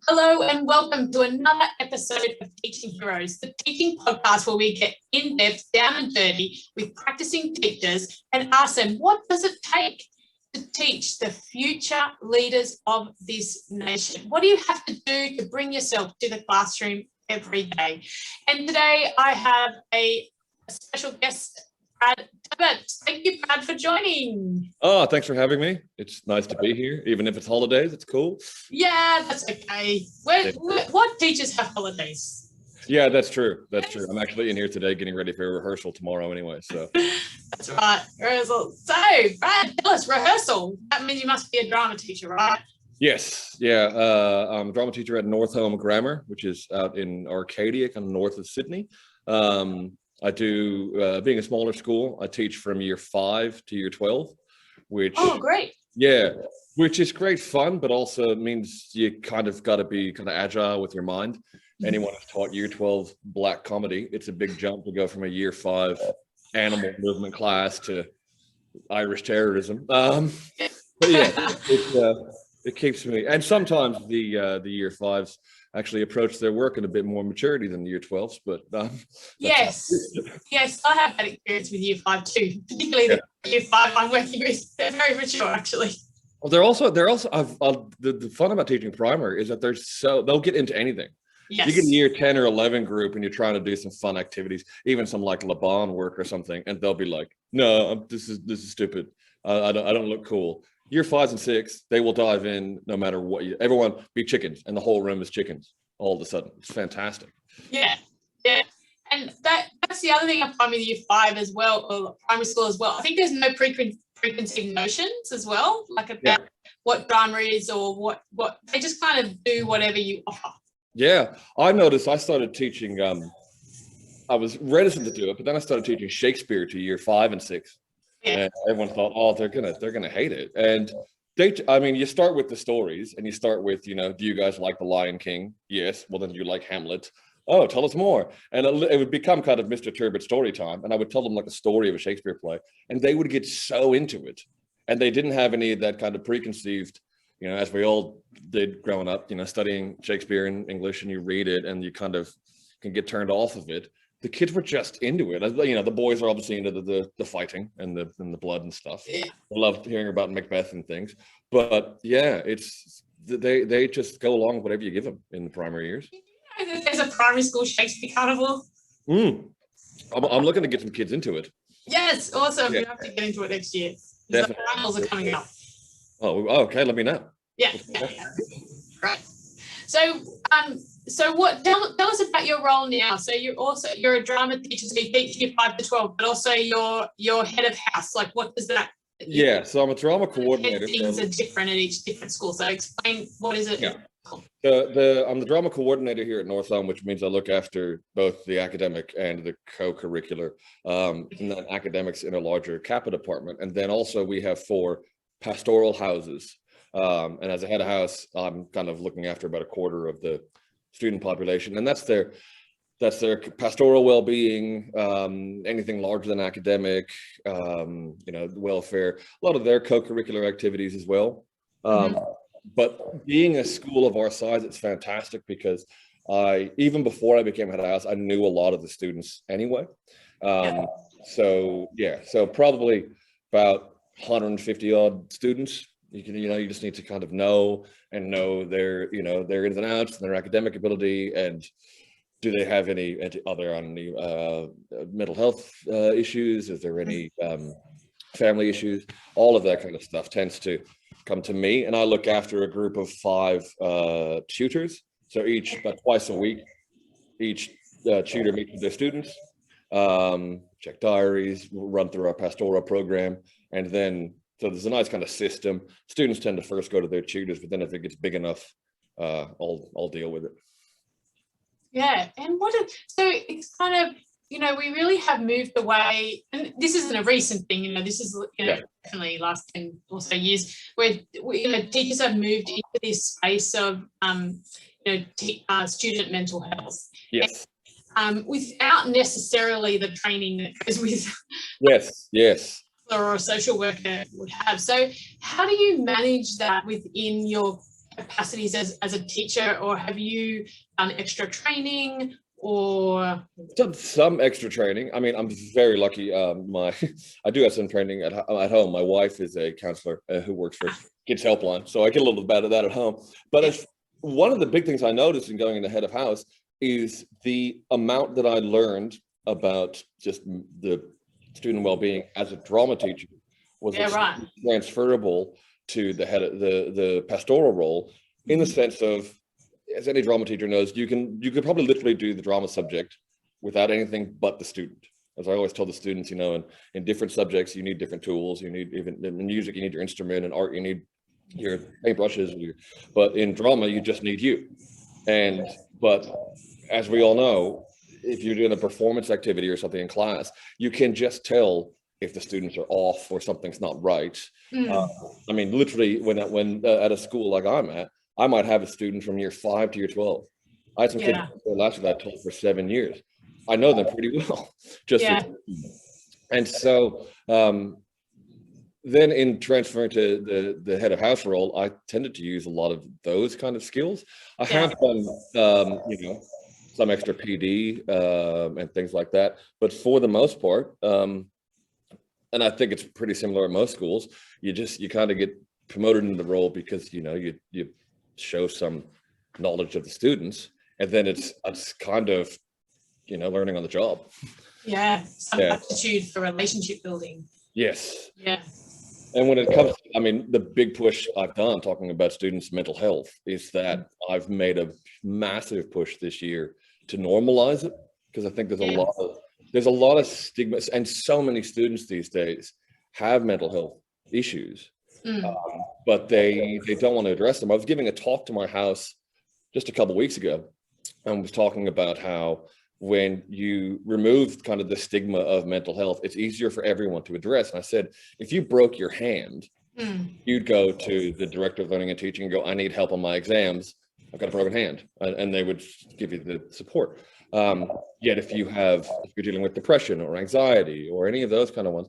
Hello and welcome to another episode of Teaching Heroes, the teaching podcast where we get in depth, down and dirty with practicing teachers and ask them, what does it take to teach the future leaders of this nation? What do you have to do to bring yourself to the classroom every day? And today I have a special guest, Brad Turbott. Thank you, Brad, for joining. Oh, thanks for having me. It's nice to be here, even if it's holidays. It's cool. Yeah, that's okay. What teachers have holidays? Yeah, that's true. That's true. I'm actually in here today getting ready for a rehearsal tomorrow anyway. So that's right, rehearsal. So, Brad, tell us, rehearsal. That means you must be a drama teacher, right? yes, yeah. I'm a drama teacher at North Home Grammar, which is out in Arcadia, kind of north of Sydney. I do, being a smaller school, I teach from year 5 to year 12, which, great. Yeah, which is great fun, but also means you kind of got to be kind of agile with your mind. Anyone who's taught year 12 black comedy, it's a big jump to go from a year 5 animal movement class to Irish terrorism. But yeah, it keeps me, and sometimes the year 5s actually approach their work in a bit more maturity than the year 12s, but yes, I have had experience with year 5 too, particularly the year 5 I'm working with. They're very mature, actually. Well, they're also the fun about teaching primary is that they'll get into anything. Yes. You get a year 10 or 11 group and you're trying to do some fun activities, even some like Laban work or something, and they'll be like, no, this is stupid. I don't look cool. Year 5s and 6, they will dive in no matter what. Everyone be chickens, and the whole room is chickens all of a sudden. It's fantastic. Yeah, and that's the other thing I find with year 5 as well, or primary school as well. I think there's no preconceived notions as well, like about what drama is or what they just kind of do whatever you offer. Yeah, I noticed. I started teaching. I was reticent to do it, but then I started teaching Shakespeare to year 5 and 6. Yeah. And everyone thought, oh, they're gonna hate it. And you start with the stories, and you start with, do you guys like The Lion King? Yes. Well, then do you like Hamlet? Oh, tell us more. And it would become kind of Mr. Turbott story time, and I would tell them like a story of a Shakespeare play, and they would get so into it, and they didn't have any of that kind of preconceived, as we all did growing up, studying Shakespeare in English, and you read it, and you kind of can get turned off of it. The kids were just into it. The boys are obviously into the fighting and the blood and stuff. Yeah. I loved hearing about Macbeth and things. But yeah, they just go along with whatever you give them in the primary years. There's a primary school Shakespeare carnival. I'm looking to get some kids into it. Yes, awesome. You have to get into it next year. The finals are coming up. Oh, okay. Let me know. Yeah. Right. So what? Tell us about your role now. So you're a drama teacher, so you teach year 5 to 12, but also you're head of house. Like, what does that? Yeah, so I'm a drama coordinator. Things are different at each different school. So explain, what is it? Yeah. I'm the drama coordinator here at North Home, which means I look after both the academic and the co-curricular, and then academics in a larger CAPA department. And then also we have 4 pastoral houses. And as a head of house, I'm kind of looking after about a quarter of the student population, and that's their pastoral well-being, anything larger than academic, welfare, a lot of their co-curricular activities as well. But being a school of our size, it's fantastic because even before I became head of house, I knew a lot of the students anyway. So probably about 150 odd students. You just need to kind of know their ins and outs and their academic ability, and do they have any mental health issues? Is there any family issues? All of that kind of stuff tends to come to me, and I look after a group of 5 tutors. So about twice a week, each tutor meets with their students, check diaries, run through our pastoral program, and then. So there's a nice kind of system. Students tend to first go to their tutors, but then if it gets big enough, I'll deal with it. Yeah, and so it's kind of, we really have moved away, and this isn't a recent thing, this is, definitely last 10 or so years, where, teachers have moved into this space of, student mental health. Yes. Without necessarily the training that goes with. Yes. Or a social worker would have. So how do you manage that within your capacities as a teacher, or have you done extra training or? Done some extra training. I mean, I'm very lucky. I do have some training at home. My wife is a counselor who works for Kids Helpline, so I get a little bit of that at home. But it's one of the big things I noticed in going into head of house is the amount that I learned about just the student well-being as a drama teacher was transferable to the head of the pastoral role, in the sense of, as any drama teacher knows, you could probably literally do the drama subject without anything but the student. As I always tell the students, you know, in different subjects, you need different tools. You need, even in music, you need your instrument, and art, you need your paintbrushes. But in drama, you just need you. But as we all know, if you're doing a performance activity or something in class, you can just tell if the students are off or something's not right. I mean, literally, when at a school like I'm at, I might have a student from year 5 to year 12. I had some kids last year that I taught for 7 years. I know them pretty well. And so then in transferring to the head of house role, I tended to use a lot of those kind of skills. I have done, you know, some extra PD and things like that, but for the most part, and I think it's pretty similar at most schools, you kind of get promoted into the role because, you know, you show some knowledge of the students, and then it's kind of, you know, learning on the job. Some aptitude for relationship building. Yes. Yeah. And when it comes, I mean, the big push I've done talking about students' mental health is that I've made a massive push this year to normalize it, because I think there's a lot of stigma, and so many students these days have mental health issues, but they don't want to address them. I was giving a talk to my house just a couple of weeks ago, and was talking about how when you remove kind of the stigma of mental health, it's easier for everyone to address. And I said, if you broke your hand, you'd go to the director of learning and teaching and go, I need help on my exams. I've got a broken hand. And they would give you the support. Yet if you're dealing with depression or anxiety or any of those kind of ones,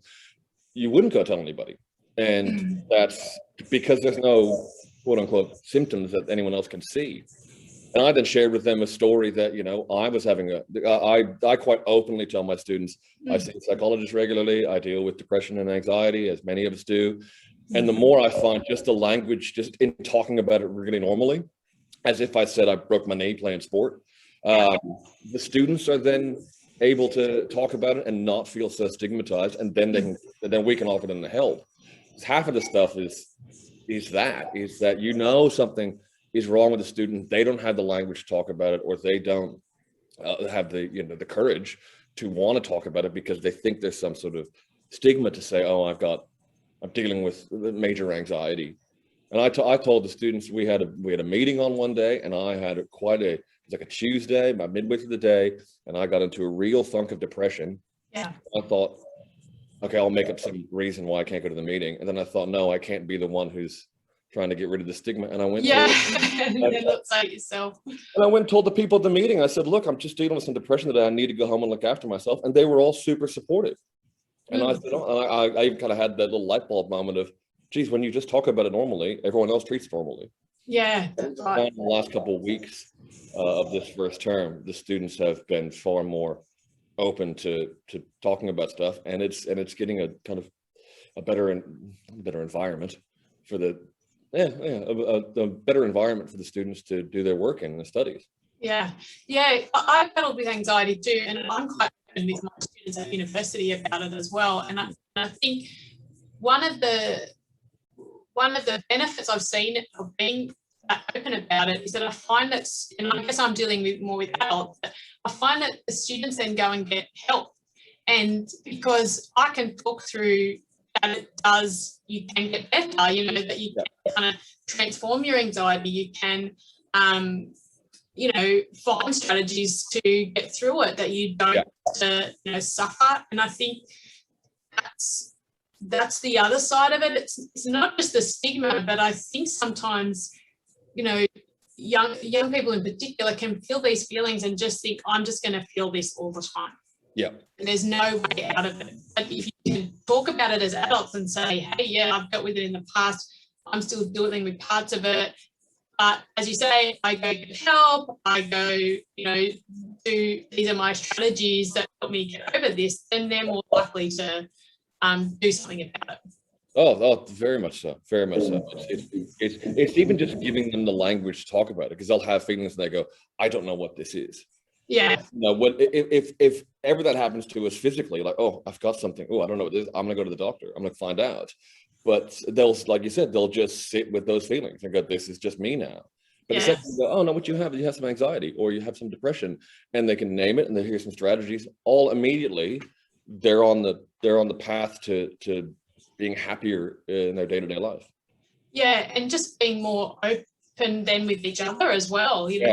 you wouldn't go tell anybody. And that's because there's no quote unquote symptoms that anyone else can see. And I then shared with them a story that, you know, I was having I quite openly tell my students, I see psychologists regularly. I deal with depression and anxiety, as many of us do. And the more I find just the language, just in talking about it really normally, as if I said I broke my knee playing sport, the students are then able to talk about it and not feel so stigmatized. And then we can offer them the help. Half of the stuff is that, you know, something is wrong with the student, they don't have the language to talk about it, or they don't have the, you know, the courage to want to talk about it because they think there's some sort of stigma to say, oh, I'm dealing with major anxiety. And I told the students, we had a meeting on one day, and I had it was like a Tuesday, about midway through the day, and I got into a real funk of depression. I thought, okay, I'll make up some reason why I can't go to the meeting. And then I thought, no, I can't be the one who's trying to get rid of the stigma. And I went, it looks like yourself. And I went and told the people at the meeting, I said, look, I'm just dealing with some depression today. I need to go home and look after myself. And they were all super supportive. And I said, I even kind of had that little light bulb moment of, geez, when you just talk about it normally, everyone else treats it normally. That's right. In the last couple of weeks of this first term, the students have been far more open to talking about stuff, and it's getting a kind of a better environment for the a better environment for the students to do their work in the studies. I've battled with anxiety too, and I'm quite open with my students at university about it as well. And I think one of the benefits I've seen of being open about it is that I find that, and I guess I'm dealing more with adults, but I find that the students then go and get help. And because I can talk through that you can get better, you know, that you can kind of transform your anxiety, you can, you know, find strategies to get through it, that you don't you know, suffer. And I think that's the other side of it. It's not just the stigma, but I think sometimes, you know, young people in particular can feel these feelings and just think, I'm just going to feel this all the time. And there's no way out of it. But if you can talk about it as adults and say, hey, I've dealt with it in the past, I'm still dealing with parts of it, But as you say, I go get help, I go, these are my strategies that help me get over this, then they're more likely to do something about it. Oh, very much so. Very much so. It's even just giving them the language to talk about it, because they'll have feelings and they go, I don't know what this is. Yeah. If ever that happens to us physically, like, oh, I've got something. Oh, I don't know what this is. I'm going to go to the doctor. I'm going to find out. But they'll, like you said, they'll just sit with those feelings and go, this is just me now. But the second you go, oh, no, what you have some anxiety or you have some depression, and they can name it and they hear some strategies, all immediately they're on the path to being happier in their day-to-day life. Yeah, and just being more open then with each other as well, being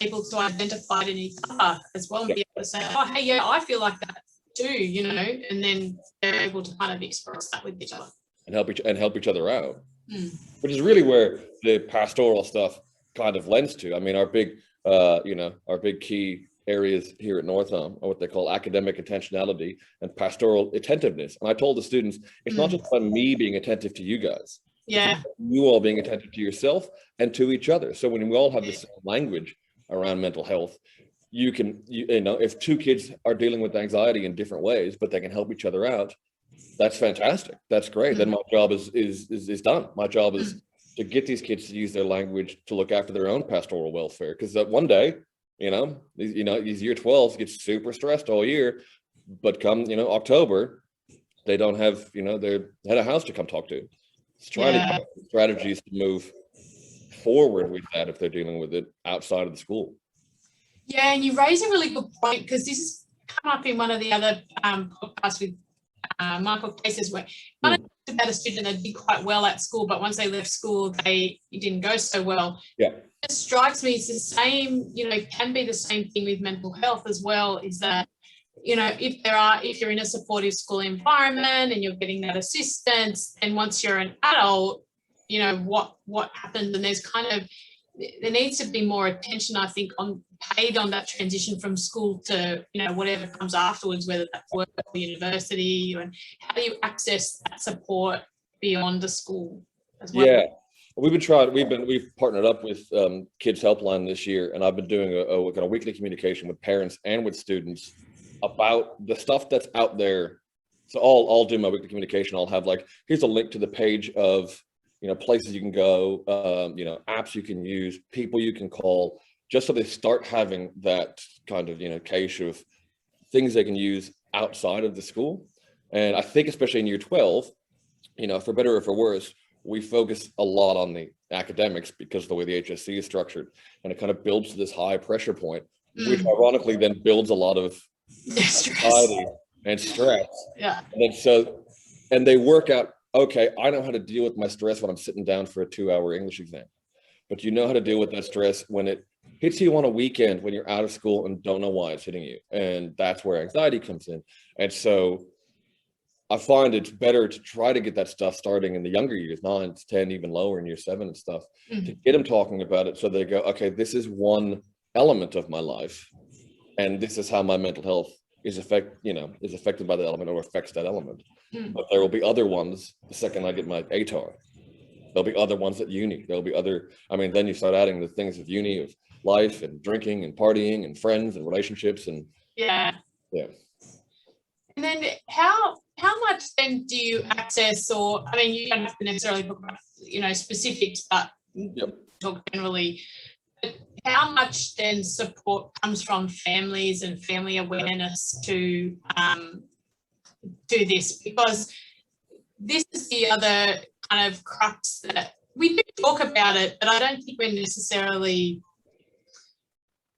able to identify it in each other as well, and be able to say, oh, hey, yeah, I feel like that too, and then they're able to kind of express that with each other. And help each other out. Which is really where the pastoral stuff kind of lends to. I mean, our big key areas here at Northam are what they call academic intentionality and pastoral attentiveness. And I told the students, it's not just about me being attentive to you guys. Yeah. You all being attentive to yourself and to each other. So when we all have the same language around mental health, you can, if two kids are dealing with anxiety in different ways, but they can help each other out, that's fantastic. That's great. Then my job is done. My job is to get these kids to use their language to look after their own pastoral welfare. Because that one day, these year 12s get super stressed all year, but come, October, they don't have, they had a house to come talk to. It's trying to have strategies to move forward with that if they're dealing with it outside of the school. Yeah, and you raise a really good point, because this has come up in one of the other podcasts with Michael Cases, where kind of talked about a student that did quite well at school, but once they left school, it didn't go so well. Yeah. It strikes me it's the same, can be the same thing with mental health as well, is that, if you're in a supportive school environment and you're getting that assistance, and once you're an adult, what happens, and there needs to be more attention, I think, paid on that transition from school to, whatever comes afterwards, whether that's work or university, and how do you access that support beyond the school as well? Yeah. We've partnered up with Kids Helpline this year, and I've been doing a kind of weekly communication with parents and with students about the stuff that's out there. So I'll do my weekly communication. I'll have here's a link to the page of, places you can go, apps you can use, people you can call, just so they start having that kind of, cache of things they can use outside of the school. And I think especially in year 12, for better or for worse, we focus a lot on the academics because of the way the HSC is structured, and it kind of builds to this high pressure point, which ironically then builds a lot of anxiety and stress. Yeah. And they work out, okay, I know how to deal with my stress when I'm sitting down for a 2-hour English exam, but you know how to deal with that stress when it hits you on a weekend when you're out of school and don't know why it's hitting you. And that's where anxiety comes in. And so I find it's better to try to get that stuff starting in the younger years, 9 to 10, even lower in year 7 and stuff, to get them talking about it, so they go, okay, this is one element of my life, and this is how my mental health is affected by that element or affects that element. But there will be other ones the second I get my ATAR. There'll be other ones at uni. There'll be other, then you start adding the things of uni, of life and drinking and partying and friends and relationships and yeah. And then how much then do you access, or you don't have to necessarily talk about specifics, but talk generally, but how much then support comes from families and family awareness to do this? Because this is the other kind of crux that we do talk about it, but I don't think we necessarily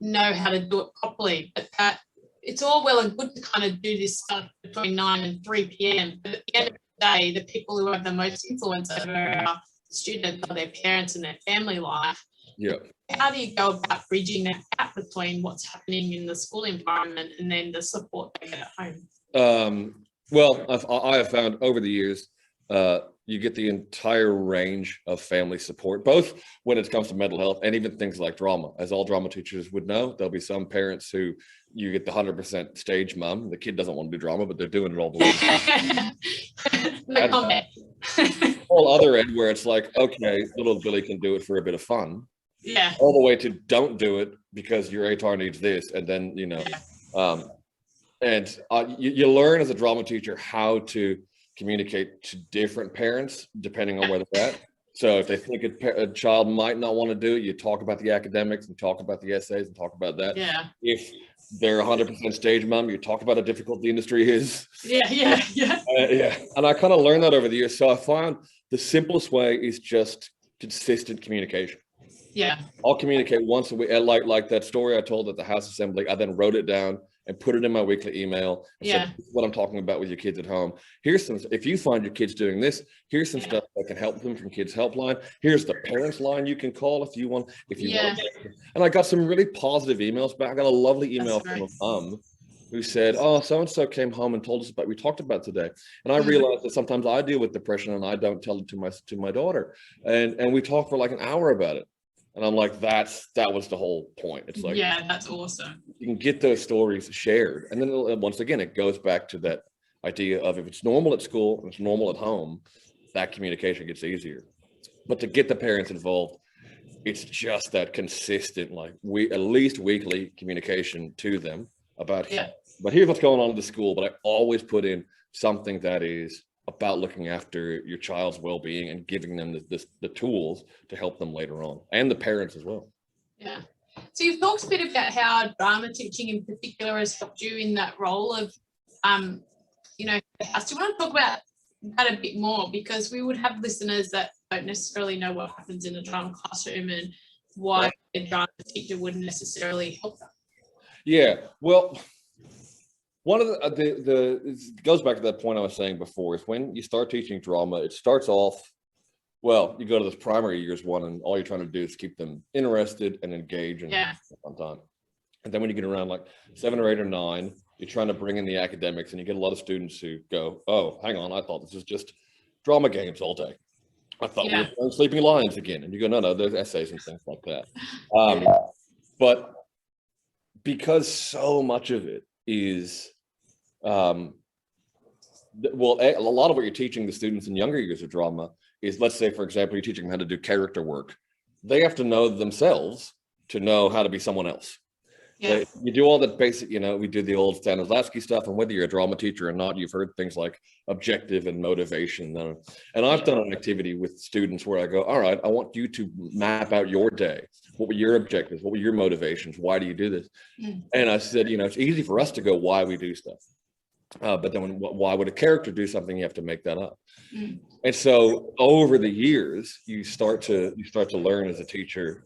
know how to do it properly. But that it's all well and good to kind of do this stuff between 9 and 3 p.m. But at the end of the day, the people who have the most influence over our students are their parents and their family life. Yeah. How do you go about bridging that gap between what's happening in the school environment and then the support they get at home? Well, I have found over the years, you get the entire range of family support, both when it comes to mental health and even things like drama. As all drama teachers would know, there'll be some parents who you get the 100% stage mom. The kid doesn't want to do drama, but they're doing it all the way. No comment. whole other end where it's like, okay, little Billy can do it for a bit of fun. Yeah. All the way to don't do it because your ATAR needs this. And then, you learn as a drama teacher how to communicate to different parents depending on where they're at. So if they think a child might not want to do it, you talk about the academics and talk about the essays and talk about that. Yeah. If they're 100% stage mom, you talk about how difficult the industry is. Yeah. And I kind of learned that over the years. So I found the simplest way is just consistent communication. Yeah. I'll communicate once a week. Like that story I told at the House Assembly, I then wrote it down and put it in my weekly email and said, this is what I'm talking about with your kids at home. Here's some, if you find your kids doing this, here's some stuff that can help them from Kids Helpline. Here's the parents line you can call if you want. And I got some really positive emails back. I got a lovely email from a mom who said, oh, so-and-so came home and told us about, we talked about today. And I realized that sometimes I deal with depression and I don't tell it to my daughter. And we talked for like an hour about it. And I'm like, that was the whole point. It's like, yeah, that's awesome. You can get those stories shared. And then once again, it goes back to that idea of if it's normal at school and it's normal at home, that communication gets easier. But to get the parents involved, it's just that consistent, like at least weekly communication to them about, but here's what's going on in the school. But I always put in something that is about looking after your child's well-being and giving them the tools to help them later on, and the parents as well. Yeah. So you've talked a bit about how drama teaching in particular has helped you in that role of, the house. Do you want to talk about that a bit more? Because we would have listeners that don't necessarily know what happens in a drama classroom and why a drama teacher wouldn't necessarily help them. Yeah, well, one of it goes back to that point I was saying before, is when you start teaching drama, it starts off, well, you go to those primary years one, and all you're trying to do is keep them interested and engaged and on time. And then when you get around like 7 or 8 or 9, you're trying to bring in the academics, and you get a lot of students who go, oh, hang on, I thought this was just drama games all day. I thought we were playing Sleeping Lions again. And you go, no, there's essays and things like that. But because so much of it is, a lot of what you're teaching the students in younger years of drama is, let's say, for example, you're teaching them how to do character work. They have to know themselves to know how to be someone else. Yeah. You do all that basic, we do the old Stanislavski stuff, and whether you're a drama teacher or not, you've heard things like objective and motivation. And I've done an activity with students where I go, all right, I want you to map out your day. What were your objectives? What were your motivations? Why do you do this? And I said, it's easy for us to go why we do stuff. But then why would a character do something? You have to make that up. And so over the years, you start to learn as a teacher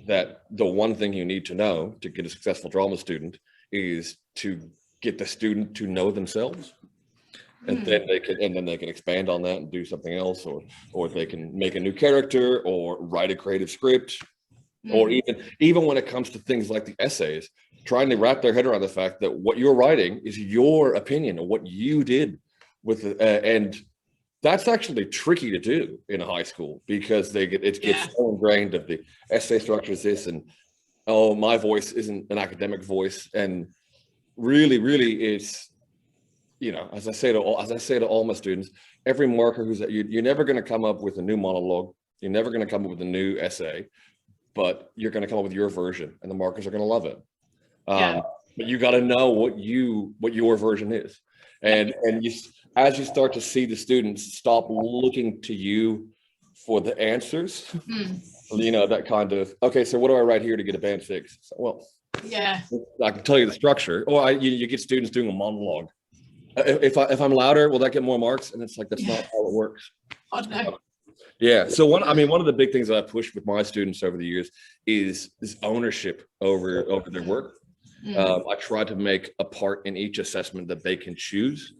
that the one thing you need to know to get a successful drama student is to get the student to know themselves. And then they can expand on that and do something else, or they can make a new character or write a creative script. Or even when it comes to things like the essays, trying to wrap their head around the fact that what you're writing is your opinion of what you did with and that's actually tricky to do in a high school, because it gets so ingrained of the essay structure is this, and oh, my voice isn't an academic voice, and really it's, as I say to all my students, every marker you're never going to come up with a new monologue, you're never going to come up with a new essay, but you're going to come up with your version, and the markers are going to love it. But you got to know what your version is, and as you start to see the students stop looking to you for the answers, that kind of, okay, so what do I write here to get a band 6? So, well, I can tell you the structure. Or you get students doing a monologue. If I'm louder, will that get more marks? And it's like, that's not how it works. Oh, no. Yeah. So one of the big things that I pushed with my students over the years is ownership over their work. I try to make a part in each assessment that they can choose.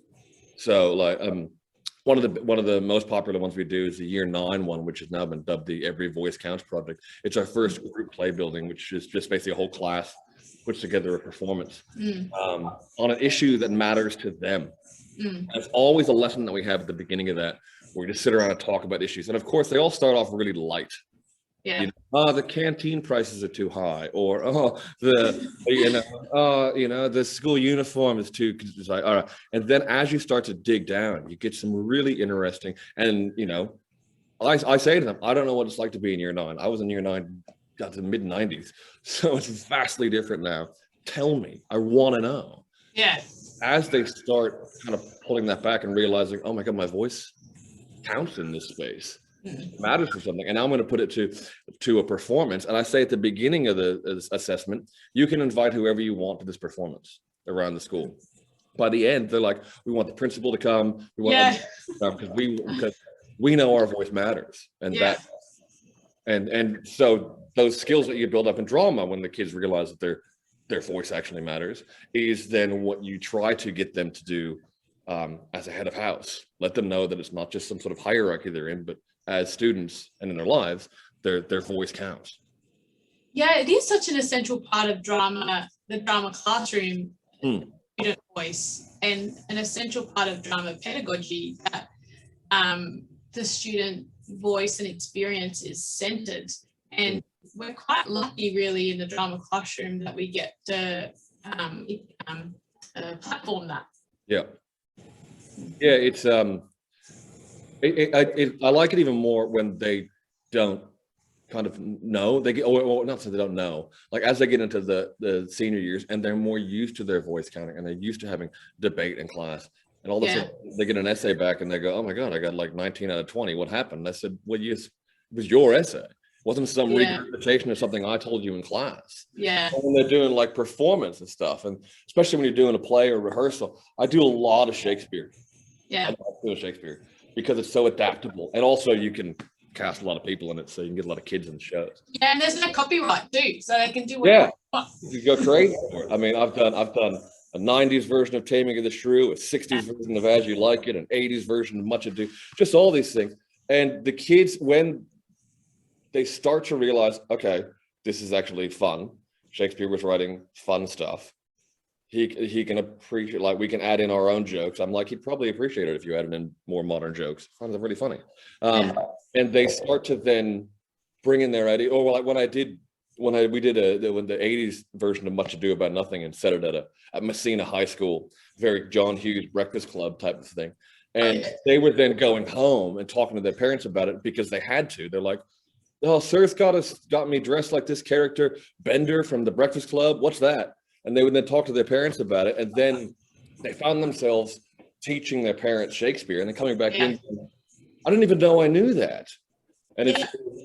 So like one of the most popular ones we do is the year 9 one, which has now been dubbed the Every Voice Counts project. It's our first group play building, which is just basically a whole class puts together a performance on an issue that matters to them. It's always a lesson that we have at the beginning of that, where we just sit around and talk about issues. And of course, they all start off really light. Yeah. You know, oh, the canteen prices are too high, or oh, the school uniform is too. It's like, all right. And then as you start to dig down, you get some really interesting. And I say to them, I don't know what it's like to be in year 9. I was in year 9, got to the mid 90s, so it's vastly different now. Tell me, I want to know. Yeah. As they start kind of pulling that back and realizing, oh my God, my voice counts in this space. It matters for something, and I'm going to put it to a performance. And I say at the beginning of the assessment, you can invite whoever you want to this performance around the school. By the end, they're like, we want the principal to come. We want because we know our voice matters, and and so those skills that you build up in drama, when the kids realize that their voice actually matters, is then what you try to get them to do as a head of house. Let them know that it's not just some sort of hierarchy they're in, but as students and in their lives, their voice counts. Yeah, it is such an essential part of drama, the drama classroom, student voice, and an essential part of drama pedagogy, that the student voice and experience is centered. And we're quite lucky really in the drama classroom that we get to platform that. Yeah, it's I like it even more when they don't kind of know. They get, or not so they don't know, like as they get into the senior years and they're more used to their voice counting and they're used to having debate in class, and all of a sudden they get an essay back and they go, oh my God, I got like 19 out of 20. What happened? And I said, well, it was your essay. It wasn't some regurgitation of something I told you in class. Yeah. And when they're doing like performance and stuff, and especially when you're doing a play or rehearsal, I do a lot of Shakespeare. Yeah. I love doing Shakespeare because it's so adaptable, and also you can cast a lot of people in it, so you can get a lot of kids in the shows. Yeah, and there's no copyright too, so they can do whatever they want. You go crazy for it. I mean, I've done a 90s version of Taming of the Shrew, a 60s version of As You Like It, an 80s version of Much Ado, just all these things. And the kids, when they start to realize, okay, this is actually fun. Shakespeare was writing fun stuff. He can appreciate, like, we can add in our own jokes. I'm like, he'd probably appreciate it if you added in more modern jokes. I find them really funny. And they start to then bring in their idea. Or like when we did the 80s version of Much Ado About Nothing and set it at Messina High School, very John Hughes Breakfast Club type of thing. And they were then going home and talking to their parents about it because they had to. They're like, oh, Sir's got me dressed like this character, Bender from the Breakfast Club. What's that? And they would then talk to their parents about it. And then they found themselves teaching their parents Shakespeare and then coming back in. I didn't even know I knew that. And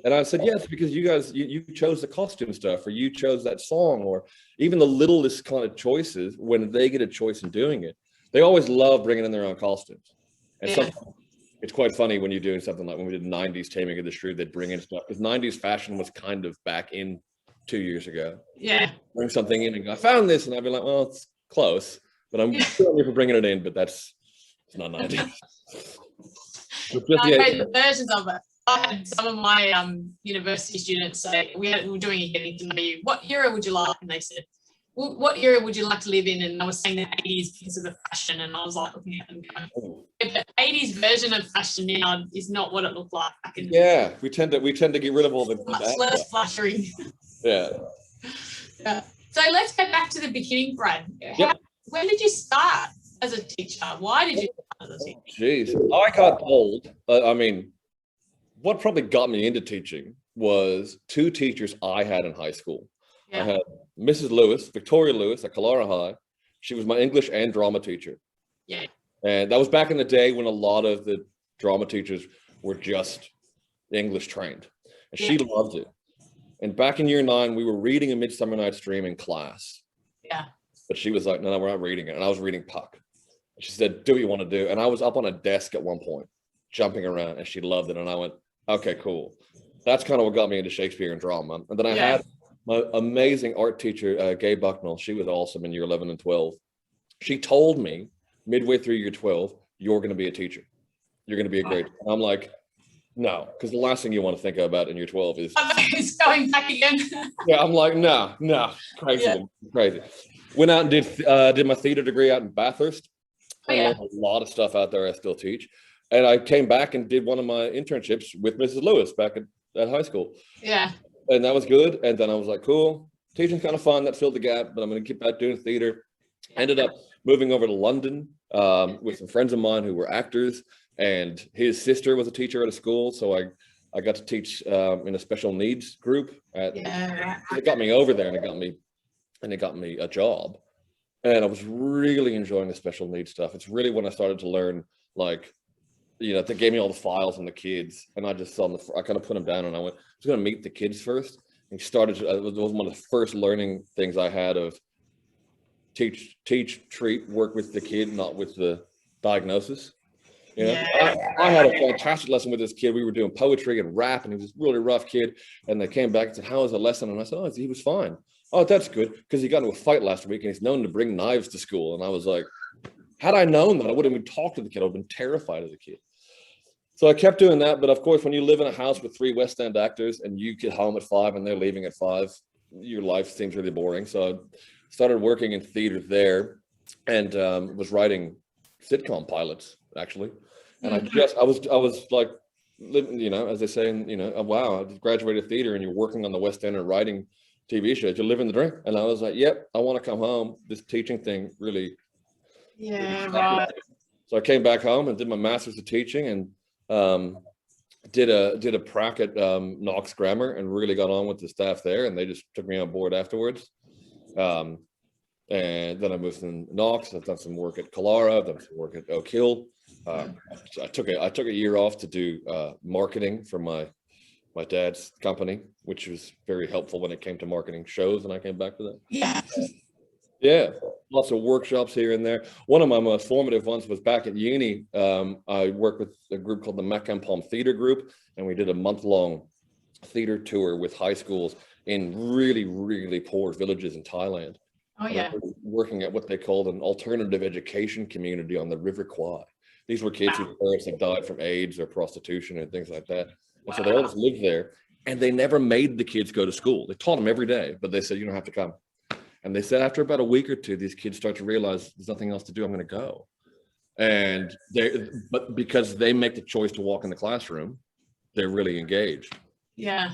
and I said, yes, because you guys, you chose the costume stuff, or you chose that song, or even the littlest kind of choices. When they get a choice in doing it, they always love bringing in their own costumes. And sometimes it's quite funny when you're doing something like when we did 90s Taming of the Shrew, they'd bring in stuff, because 90s fashion was kind of back in 2 years ago. Yeah. Bring something in and go, I found this, and I'd be like, well, it's close, but I'm still for bringing it in, but it's not 90s. The versions of it. I had some of my university students say, we were doing a getting to know you. What era would you like? And they said, well, what era would you like to live in? And I was saying the 80s because of the fashion. And I was like looking at them going, the 80s version of fashion now is not what it looked like back in the we tend to get rid of all the much less flattering. Yeah. So let's go back to the beginning, Brad. When did you start as a teacher? Why did you start as a teacher? Jeez, I got told, I mean, what probably got me into teaching was 2 teachers I had in high school. I had Mrs. Lewis, Victoria Lewis at Kalara High. She was my English and drama teacher. Yeah. And that was back in the day when a lot of the drama teachers were just English trained. And she loved it. And back in year 9, we were reading A Midsummer Night's Dream in class. Yeah. But she was like, no, we're not reading it. And I was reading Puck. She said, do what you want to do. And I was up on a desk at one point, jumping around, and she loved it. And I went, okay, cool. That's kind of what got me into Shakespeare and drama. And then I had my amazing art teacher, Gay Bucknell. She was awesome in year 11 and 12. She told me midway through year 12, you're going to be a teacher. You're going to be a great. And I'm like, no, because the last thing you want to think about in year 12 is going back again. I'm like, no, crazy. Went out and did my theater degree out in Bathurst. I learned a lot of stuff out there I still teach. And I came back and did one of my internships with Mrs. Lewis back at at high school. Yeah. And that was good. And then I was like, cool, teaching's kind of fun. That filled the gap, but I'm going to keep back doing theater. Ended up moving over to London with some friends of mine who were actors, and his sister was a teacher at a school. So I got to teach in a special needs group. It got me over there, and it got me a job. And I was really enjoying the special needs stuff. It's really when I started to learn, like, you know, they gave me all the files on the kids, and I just saw them. I kind of put them down, and I was going to meet the kids first. And started. It was one of the first learning things I had of teach, treat, work with the kid, not with the diagnosis. You know, I had a fantastic lesson with this kid. We were doing poetry and rap, and he was a really rough kid. And they came back and said, "How was the lesson?" And I said, "Oh, he was fine." "Oh, that's good, because he got into a fight last week, and he's known to bring knives to school." And I was like, had I known that, I wouldn't even talked to the kid. I would have been terrified of the kid. So I kept doing that. But of course, when you live in a house with 3 West End actors and you get home at 5 and they're leaving at 5, your life seems really boring. So I started working in theater there, and was writing sitcom pilots, actually. And I was like, you know, as they say, you know, wow, I graduated theater and you're working on the West End and writing TV shows, you're living the dream. And I was like, yep, I want to come home. This teaching thing really. Right. So I came back home and did my master's of teaching, and did a prac at Knox Grammar, and really got on with the staff there, and they just took me on board afterwards. And then I moved to Knox. I've done some work at Collara, I've done some work at Oak Hill. So I took a year off to do marketing for my dad's company, which was very helpful when it came to marketing shows, and I came back to that. Yeah, lots of workshops here and there. One of my most formative ones was back at uni. I worked with a group called the Mackampalm Theatre Group, and we did a month-long theater tour with high schools in really, really poor villages in Thailand. Oh, yeah. Working at what they called an alternative education community on the River Kwai. These were kids whose parents had died from AIDS or prostitution and things like that. And so they all just lived there, and they never made the kids go to school. They taught them every day, but they said, you don't have to come. And they said after about a week or two, these kids start to realize there's nothing else to do. I'm going to go. But because they make the choice to walk in the classroom, they're really engaged. Yeah.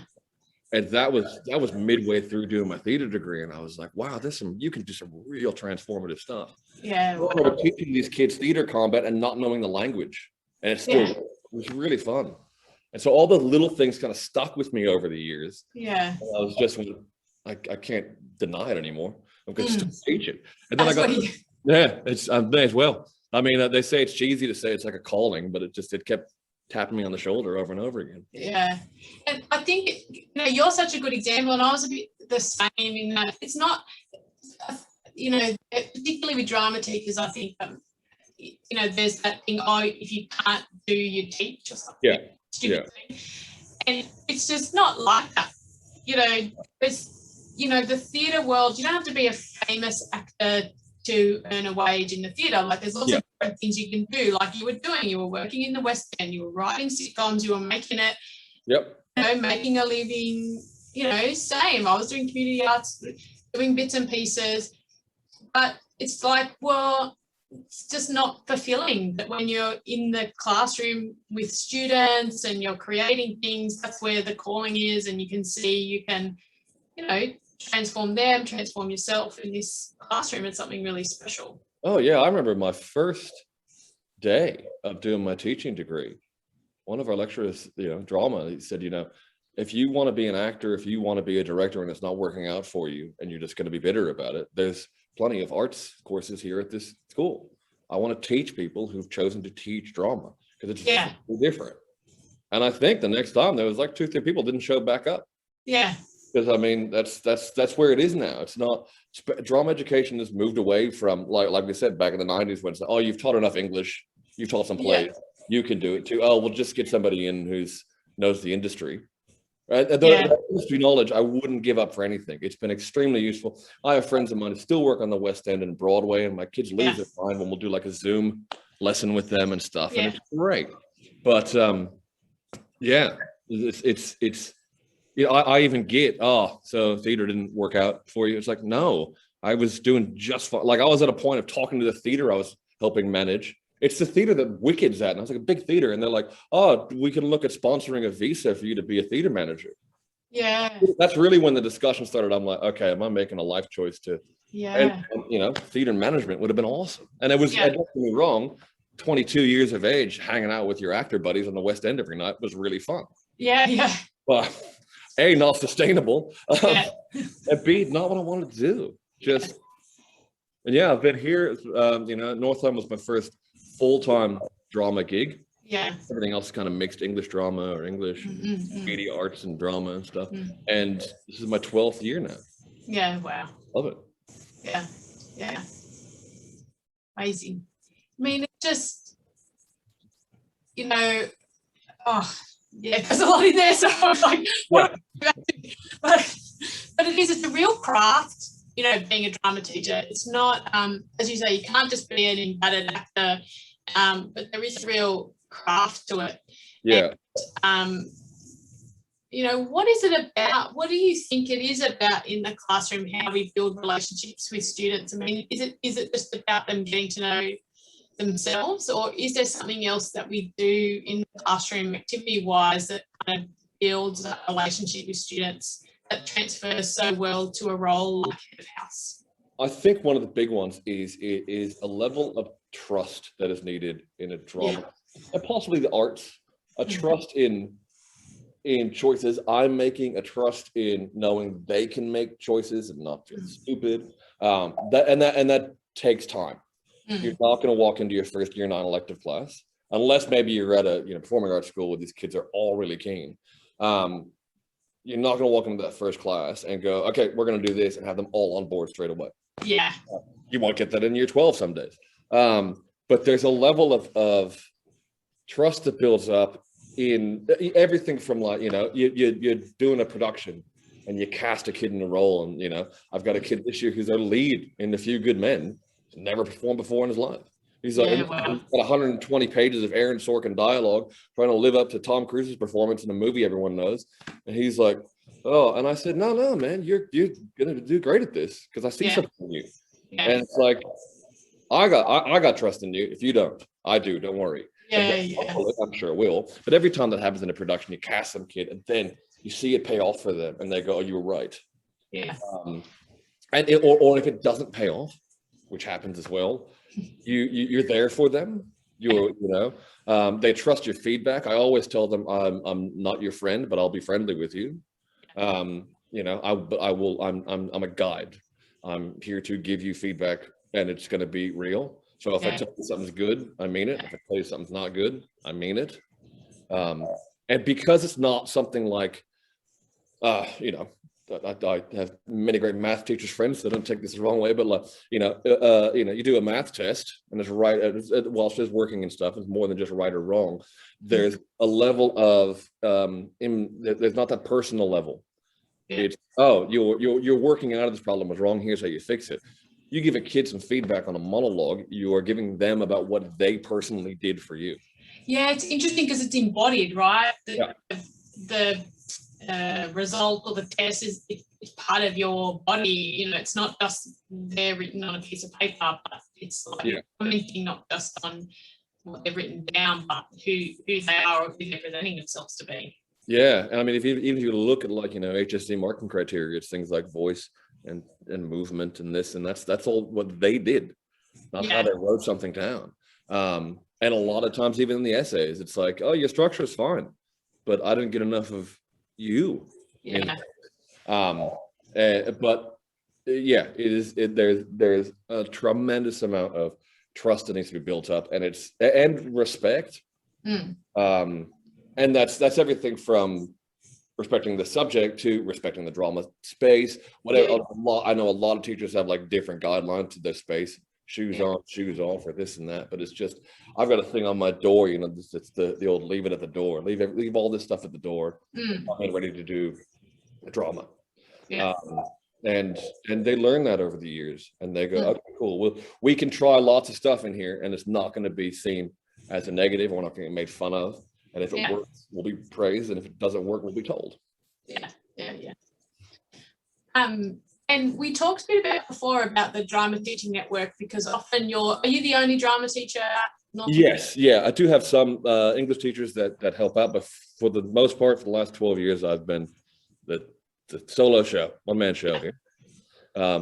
And that was midway through doing my theater degree. And I was like, wow, you can do some real transformative stuff. Yeah. I remember teaching these kids theater combat and not knowing the language. And it was really fun. And so all the little things kind of stuck with me over the years. Yeah. And I was just, I can't deny it anymore. I'm going to still teach it. And then it's may as well. I mean, they say it's cheesy to say it's like a calling, but it kept tapping me on the shoulder over and over again. Yeah. And I think, you know, you're such a good example, and I was a bit the same in that it's not, you know, particularly with drama teachers, I think, you know, there's that thing, oh, if you can't do, you teach or something. Stupid thing. And it's just not like that. You know, there's, you know, the theatre world, you don't have to be a famous actor to earn a wage in the theatre. Like, there's lots of different things you can do. Like you were working in the West End, you were writing sitcoms, you were making it, you know, making a living, you know, same. I was doing community arts, doing bits and pieces, but it's like, well, it's just not fulfilling that when you're in the classroom with students and you're creating things, that's where the calling is, and you can see you can, you know, transform them, transform yourself in this classroom. It's something really special. Oh yeah, I remember my first day of doing my teaching degree. One of our lecturers, you know, drama, he said, you know, if you want to be an actor, if you want to be a director and it's not working out for you and you're just going to be bitter about it, there's plenty of arts courses here at this school. I want to teach people who've chosen to teach drama because it's just different. And I think the next time there was like 2 or 3 people didn't show back up. Yeah. Because I mean, that's where it is now. It's not, drama education has moved away from, like we said, back in the 90s when it's like, oh, you've taught enough English, you've taught some plays, you can do it too. Oh, we'll just get somebody in who's knows the industry. Right? The industry knowledge, I wouldn't give up for anything. It's been extremely useful. I have friends of mine who still work on the West End and Broadway, and my kids lose their mind when we'll do like a Zoom lesson with them and stuff, and it's great. But it's you know, I even get, so theater didn't work out for you. It's like, no, I was doing just fine. Like I was at a point of talking to the theater I was helping manage It's the theater that Wicked's at. And I was like, a big theater. And they're like, oh, we can look at sponsoring a visa for you to be a theater manager. Yeah. That's really when the discussion started. I'm like, okay, am I making a life choice to, Yeah. and you know, theater management would have been awesome. And it was, don't get me wrong, 22 years of age, hanging out with your actor buddies on the West End every night was really fun. Yeah. Yeah. But A, not sustainable. Yeah. And B, not what I wanted to do. Just, and yeah, I've been here, you know, Northland was my first full-time drama gig. Yeah. Everything else is kind of mixed English drama or English media arts and drama and stuff. And this is my 12th year now. Yeah. Wow. Love it. Yeah. Yeah. Amazing. I mean, it's just, you know, oh, yeah, there's a lot in there. So I'm like, what? Yeah. But it is, it's a real craft, you know, being a drama teacher. It's not, as you say, you can't just be an embedded actor, but there is a real craft to it. Yeah. And, you know, what is it about? What do you think it is about in the classroom, how we build relationships with students? I mean, is it just about them getting to know themselves, or is there something else that we do in the classroom activity-wise that kind of builds a relationship with students that transfers so well to a role like head of house? I think one of the big ones is a level of trust that is needed in a drama, and possibly the arts. A trust in choices I'm making, a trust in knowing they can make choices and not feel stupid. That takes time. You're not going to walk into your first year non-elective class, unless maybe you're at a performing arts school where these kids are all really keen. You're not going to walk into that first class and go, okay, we're going to do this, and have them all on board straight away. Yeah. You won't get that in year 12 some days. But there's a level of trust that builds up in everything from, like, you're doing a production and you cast a kid in a role, and I've got a kid this year who's our lead in A Few Good Men. He's never performed before in his life. He's like, he's got 120 pages of Aaron Sorkin dialogue, trying to live up to Tom Cruise's performance in a movie everyone knows. And he's like, oh, and I said, no, man, you're gonna do great at this because I see something in you. And it's like, I got trust in you. If you don't, I do. Don't worry. I'm sure it will. But every time that happens in a production, you cast some kid, and then you see it pay off for them, and they go, "Oh, you were right." Yeah. Or if it doesn't pay off, which happens as well, you're there for them. They trust your feedback. I always tell them, I'm not your friend, but I'll be friendly with you. I'm a guide. I'm here to give you feedback, and it's going to be real. So if I tell you something's good, I mean it. If I tell you something's not good, I mean it. And because it's not something like, I have many great math teachers friends, so don't take this the wrong way, but like, you do a math test and it's right, while it's just working and stuff, it's more than just right or wrong. There's a level of, there's not that personal level. It's, oh, you're working out of this problem, was wrong, here's how you fix it. You give a kid some feedback on a monologue, you are giving them about what they personally did for you. Yeah, it's interesting because it's embodied, right? The result or the test is part of your body. It's not just there written on a piece of paper, but it's like commenting not just on what they've written down, but who they are or who they're presenting themselves to be. Yeah, and I mean, even if you look at, like, HSC marking criteria, it's things like voice and movement and this, and that's all what they did, not how they wrote something down. And a lot of times, even in the essays, it's like, oh, your structure is fine, but I didn't get enough of you. There's a tremendous amount of trust that needs to be built up, and respect. And that's everything from respecting the subject to respecting the drama space, whatever. I know a lot of teachers have like different guidelines to their space, shoes on, shoes off, or this and that, but it's just, I've got a thing on my door, it's the old leave it at the door, leave all this stuff at the door. I'm ready to do the drama. And they learn that over the years, and they go, okay, cool, we can try lots of stuff in here, and it's not going to be seen as a negative, we're not going to get made fun of. And if it works, we'll be praised. And if it doesn't work, we'll be told. And we talked a bit about before about the drama teaching network, because often are you the only drama teacher Not Yes, yeah, I do have some English teachers that help out, but for the most part, for the last 12 years, I've been the, the solo show, one man show here. I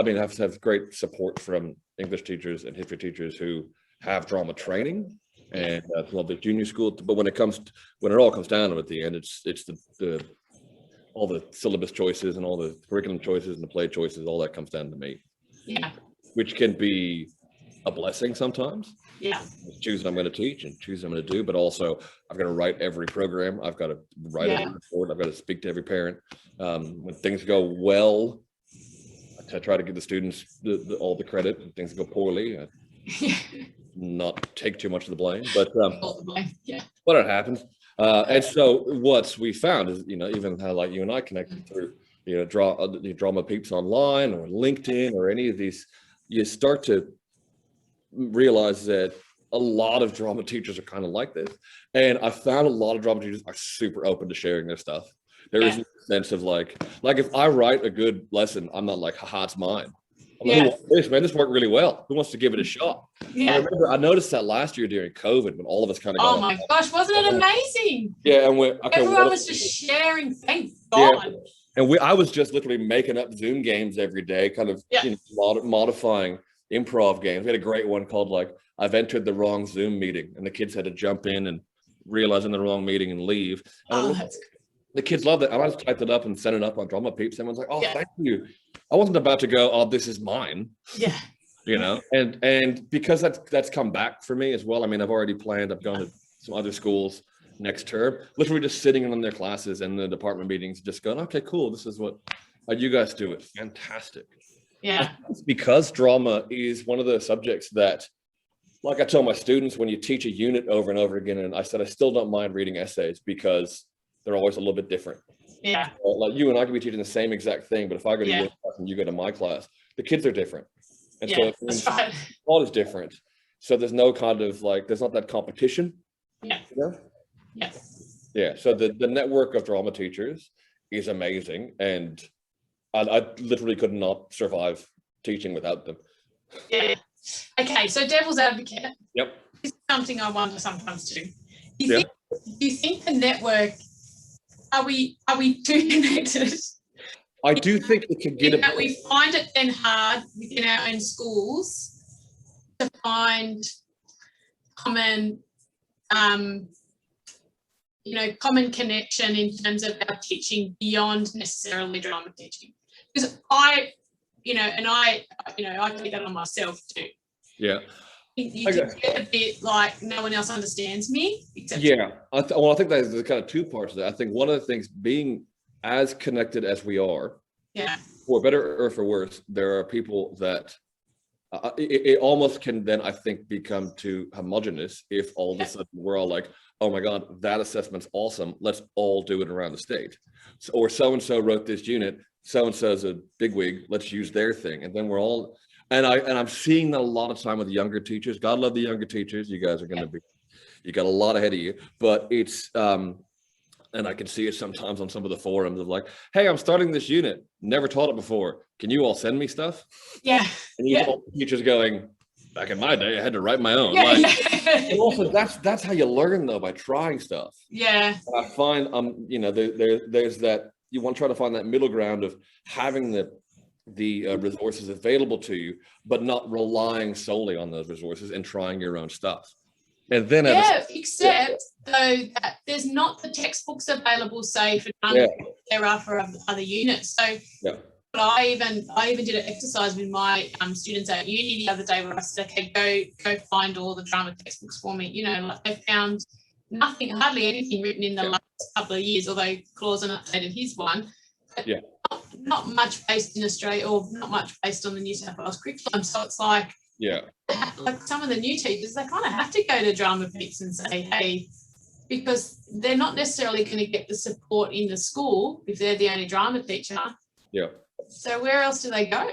mean, have great support from English teachers and history teachers who have drama training and love the junior school. But when it all comes down to it at the end, it's the all the syllabus choices and all the curriculum choices and the play choices, all that comes down to me. Yeah. Which can be a blessing sometimes. Yeah. Choose what I'm going to teach and choose what I'm going to do, but also I've got to write every program. I've got to write every report. I've got to speak to every parent. When things go well, I try to give the students all the credit. When things go poorly, not take too much of the blame, but what it happens. And so what we found is, even how like you and I connected through, Drama Peeps online or LinkedIn or any of these, you start to realize that a lot of drama teachers are kind of like this. And I found a lot of drama teachers are super open to sharing their stuff. There is a sense of like if I write a good lesson, I'm not like, haha, it's mine. I'm like, who wants this, man? This worked really well. Who wants to give it a shot? Yeah. I noticed that last year during COVID when all of us kind of got my gosh, wasn't it amazing? Yeah, and everyone was just sharing, thank God. Yeah. And I was just literally making up Zoom games every day, kind of modifying improv games. We had a great one called like, I've entered the wrong Zoom meeting, and the kids had to jump in and realize in the wrong meeting and leave. And the kids loved it. And I just typed it up and sent it up on Drama Peeps. Everyone's like, thank you. I wasn't about to go, oh, this is mine. Yeah. And because that's come back for me as well. I mean, I've already planned, I've gone to some other schools next term, literally just sitting in their classes and the department meetings, just going, okay, cool. This is what you guys do. It fantastic. Yeah. Because drama is one of the subjects that, like I tell my students, when you teach a unit over and over again, and I said, I still don't mind reading essays because they're always a little bit different. Yeah. Like you and I could be teaching the same exact thing, but if I go to your class and you go to my class, the kids are different. And so that's right. all is different. So there's no kind of like, there's not that competition. Yeah. Yes. Yeah. So the network of drama teachers is amazing. And I literally could not survive teaching without them. Yeah. Okay. So devil's advocate. Yep. This is something I wonder sometimes too. Do you think the network, are we too connected? I do think it can get that we find it then hard within our own schools to find common, common connection in terms of our teaching beyond necessarily drama teaching. Because I take that on myself too. Yeah. You get a bit like no one else understands me. Except I think there's kind of two parts of that. I think one of the things, being as connected as we are, for better or for worse, there are people that it almost can then, I think, become too homogenous if all of a sudden we're all like, oh my God, that assessment's awesome. Let's all do it around the state. Or so-and-so wrote this unit, so-and-so's a bigwig, let's use their thing. And then we're all, and I'm seeing that a lot of time with younger teachers. God love the younger teachers. You guys are going to be, you got a lot ahead of you, but it's, and I can see it sometimes on some of the forums of like, hey, I'm starting this unit. Never taught it before. Can you all send me stuff? Yeah. And you all teachers going, back in my day, I had to write my own. And also that's how you learn though, by trying stuff. Yeah. And I find, there's that, you want to try to find that middle ground of having the resources available to you, but not relying solely on those resources and trying your own stuff. And then except though that there's not the textbooks available, say for there are for other units. So but I even did an exercise with my students at uni the other day where I said, okay, go find all the drama textbooks for me. Like they found nothing, hardly anything written in the last couple of years, although Clausen updated his one. But not much based in Australia, or not much based on the New South Wales curriculum. So it's like, like some of the new teachers, they kind of have to go to Drama Peeps and say, hey, because they're not necessarily going to get the support in the school if they're the only drama teacher. Yeah. So where else do they go?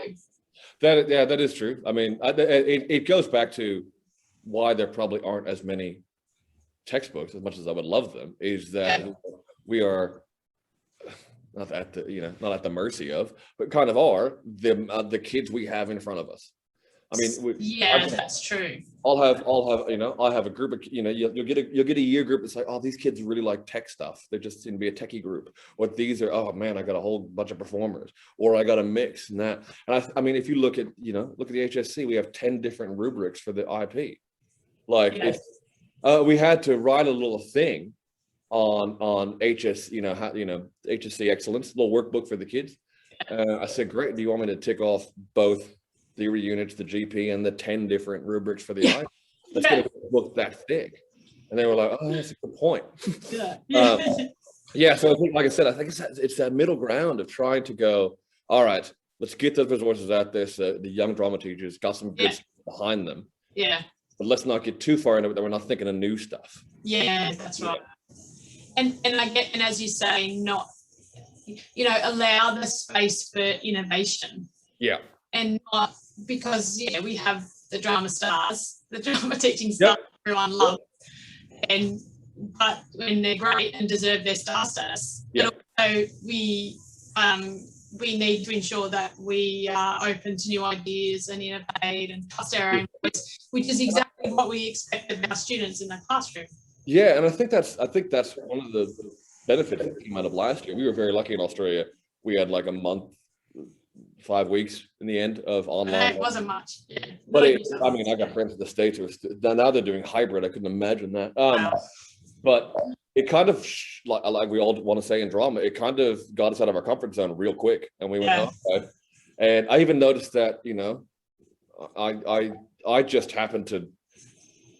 That is true. I mean, it goes back to why there probably aren't as many textbooks, as much as I would love them, is that we are not at the mercy of, but kind of are the kids we have in front of us. I mean, yeah, that's true. I'll have, you know, I have a group of, you know, you'll get a year group that's like, oh, these kids really like tech stuff. They just seem to be a techie group. What these are, oh man, I got a whole bunch of performers, or I got a mix and that. And I mean, if you look at, you know, look at the HSC, we have 10 different rubrics for the IP. Like Yes. we had to write a little thing on HS, you know, how, you know, HSC excellence, little workbook for the kids. I said, great. Do you want me to tick off both theory units, the GP, and the 10 different rubrics for the I? Let's get a book that thick. And they were like, oh, that's a good point. Yeah. So I think, like I said, I think it's that middle ground of trying to go, all right, let's get those resources out there. So the young drama teachers got some good stuff behind them. Yeah. But let's not get too far into it that we're not thinking of new stuff. Yeah, that's right. And I get, and as you say, not, you know, allow the space for innovation. Yeah. And not because, yeah, we have the drama stars, the drama teaching stars everyone loves. But when they're great and deserve their star status. Yeah. And also we need to ensure that we are open to new ideas and innovate and trust our own voice, which is exactly what we expect of our students in the classroom. Yeah, and I think that's one of the benefits that came out of last year. We were very lucky in Australia. We had like a month, 5 weeks in the end of online. It wasn't much. Yeah. But I mean, I got friends in the States who are now they're doing hybrid. I couldn't imagine that. But it kind of, like we all want to say in drama, it kind of got us out of our comfort zone real quick. And we went, outside. And I even noticed that, you know, I just happened to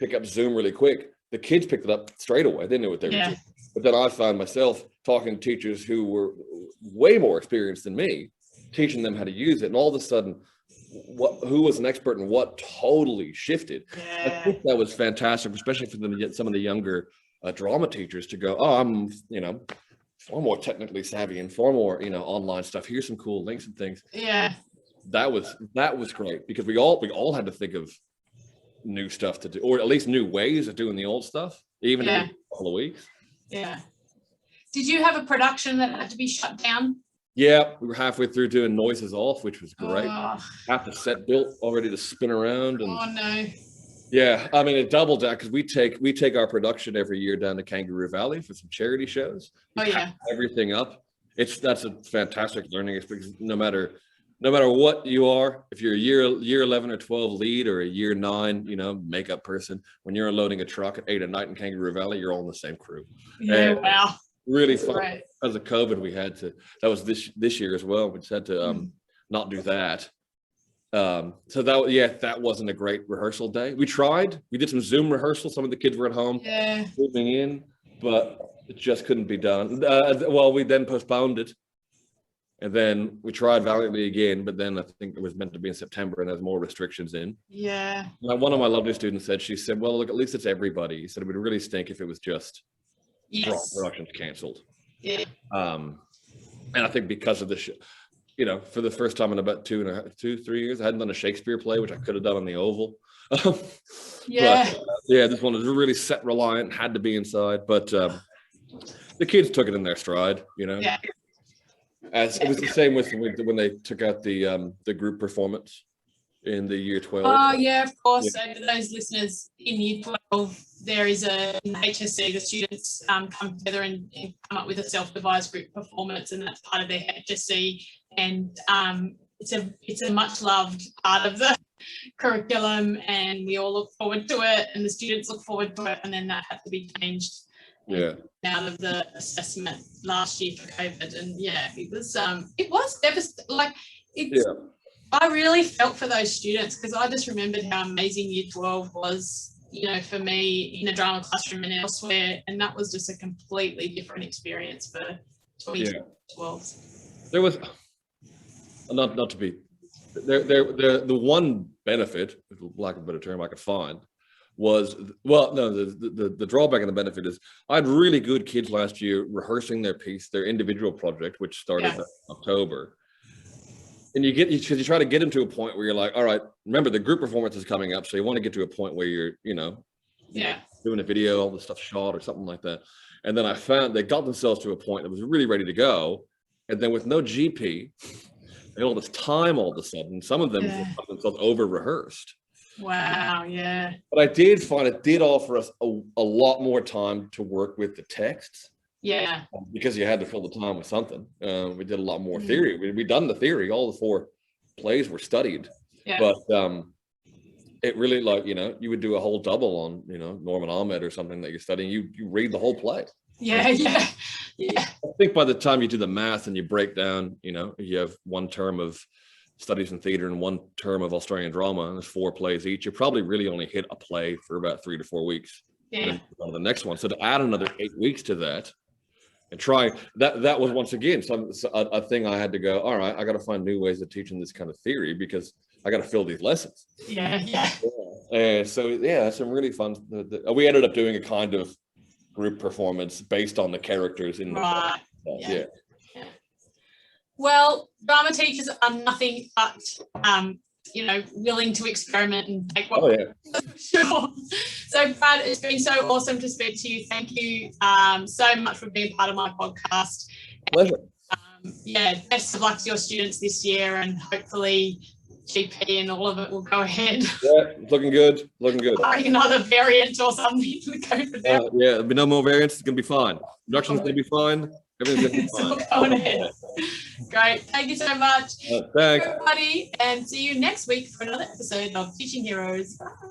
pick up Zoom really quick. The kids picked it up straight away. They knew what they were doing. But then I found myself talking to teachers who were way more experienced than me, teaching them how to use it. And all of a sudden, who was an expert and what totally shifted. I think that was fantastic, especially for some of the younger drama teachers to go, oh, I'm, you know, far more technically savvy and far more, you know, online stuff. Here's some cool links and things. Yeah. That was great because we all had to think of new stuff to do, or at least new ways of doing the old stuff, even in a couple of weeks. Yeah. Did you have a production that had to be shut down? Yeah, we were halfway through doing Noises Off, which was great. Half the set built, all ready to spin around. And oh no. Yeah, I mean, it doubled down because we take our production every year down to Kangaroo Valley for some charity shows. Everything up. That's a fantastic learning experience. No matter what you are, if you're a year 11 or 12 lead or a year 9, you know, makeup person, when you're unloading a truck at 8 at night in Kangaroo Valley, you're all in the same crew. Yeah, wow. Really fun. Right. Because of COVID, we had to. That was this year as well. We just had to not do that. So that wasn't a great rehearsal day. We tried. We did some Zoom rehearsals. Some of the kids were at home moving in, but it just couldn't be done. Well, we then postponed it. And then we tried valiantly again, but then I think it was meant to be in September and there's more restrictions in. Yeah. And one of my lovely students said, well, look, at least it's everybody. He said it would really stink if it was just productions canceled. Yeah. And I think because of this, you know, for the first time in about 3 years, I hadn't done a Shakespeare play, which I could have done on the Oval. This one was really set reliant, had to be inside, but the kids took it in their stride, you know. Yeah. As it was the same with when they took out the group performance in the year 12. Oh yeah, of course. Yeah. So for those listeners in year 12, there is in the HSC, the students come together and come up with a self-devised group performance, and that's part of their HSC. And it's a much loved part of the curriculum, and we all look forward to it, and the students look forward to it, and then that had to be changed. Out of the assessment last year for COVID, and it was devastating. Like I really felt for those students because I just remembered how amazing year 12 was, you know, for me in a drama classroom and elsewhere, and that was just a completely different experience for 2012. There was not to be the one benefit, for lack of a better term, I could find. The drawback and the benefit is I had really good kids last year rehearsing their piece, their individual project, which started in October. And you try to get them to a point where you're like, all right, remember the group performance is coming up, so you want to get to a point where you're, you know, doing a video, all the stuff shot or something like that. And then I found they got themselves to a point that was really ready to go, and then with no GP, and all this time all of a sudden. Some of them Yeah. find themselves over rehearsed. Wow. Yeah. But I did find it did offer us a lot more time to work with the texts. Yeah. Because you had to fill the time with something. We did a lot more theory. We done the theory. All the 4 plays were studied. Yeah. But it really, like, you know, you would do a whole double on, you know, Norman Ahmed or something that you're studying. You read the whole play. Yeah. Yeah. Yeah. I think by the time you do the math and you break down, you know, you have 1 term of studies in theater and 1 term of Australian drama, and there's 4 plays each. You probably really only hit a play for about 3 to 4 weeks. Yeah. And then on the next one. So to add another 8 weeks to that, and try that was once again a thing I had to go, all right, I got to find new ways of teaching this kind of theory because I got to fill these lessons. Yeah. Yeah. And so, yeah, some really fun. We ended up doing a kind of group performance based on the characters in the Right. yeah. Well, drama teachers are nothing but, you know, willing to experiment and take what. Oh, yeah. Sure. So, Brad, it's been so awesome to speak to you. Thank you so much for being part of my podcast. Pleasure. Yeah, best of luck to your students this year, and hopefully GP and all of it will go ahead. Yeah, looking good. Looking good. Barring another variant or something. Yeah, there'll be no more variants. It's gonna be fine. Production's gonna be fine. Everything's gonna be it's all fine. going ahead. Great. Thank you so much. Thanks. Everybody, and see you next week for another episode of Teaching Heroes. Bye.